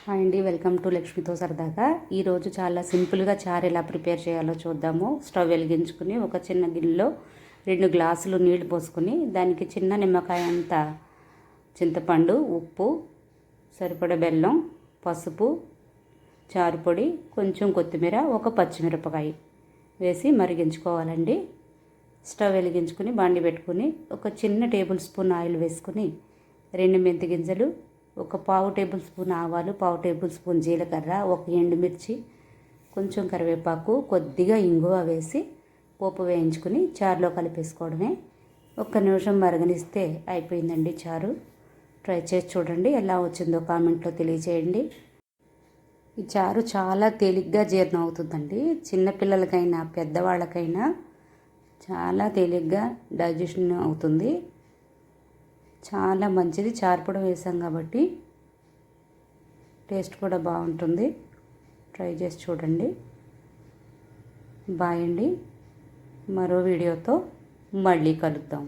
Hi అండి, welcome to లక్ష్మితో సరదాగా. ఈరోజు చాలా సింపుల్గా చారు ఎలా ప్రిపేర్ చేయాలో చూద్దాము. స్టవ్ వెలిగించుకుని ఒక చిన్న గిన్నెలో 2 గ్లాసులు నీళ్లు పోసుకుని దానికి చిన్న నిమ్మకాయ అంత చింతపండు, ఉప్పు, సరిపడ బెల్లం, పసుపు, చారు పొడి, కొంచెం కొత్తిమీర, ఒక పచ్చిమిరపకాయ వేసి మరిగించుకోవాలండి. స్టవ్ వెలిగించుకుని బాండి పెట్టుకుని ఒక చిన్న టేబుల్ స్పూన్ ఆయిల్ వేసుకుని 2 మెంతి గింజలు, ఒక పావు టేబుల్ స్పూన్ ఆవాలు, పావు టేబుల్ స్పూన్ జీలకర్ర, ఒక ఎండుమిర్చి, కొంచెం కరివేపాకు, కొద్దిగా ఇంగువ వేసి పోపు వేయించుకుని చారులో కలిపేసుకోవడమే. 1 నిమిషం మరగనిస్తే అయిపోయిందండి చారు. ట్రై చేసి చూడండి, ఎలా వచ్చిందో కామెంట్లో తెలియచేయండి. ఈ చారు చాలా తేలిగ్గా జీర్ణం అవుతుందండి. చిన్నపిల్లలకైనా పెద్దవాళ్ళకైనా చాలా తేలిగ్గా డైజెషన్ అవుతుంది. చాలా మంచిది. చారుపొడి వేసాం కాబట్టి టేస్ట్ కూడా బాగుంటుంది. ట్రై చేసి చూడండి. బాయ్ అండి. మరో వీడియోతో మళ్ళీ కలుద్దాం.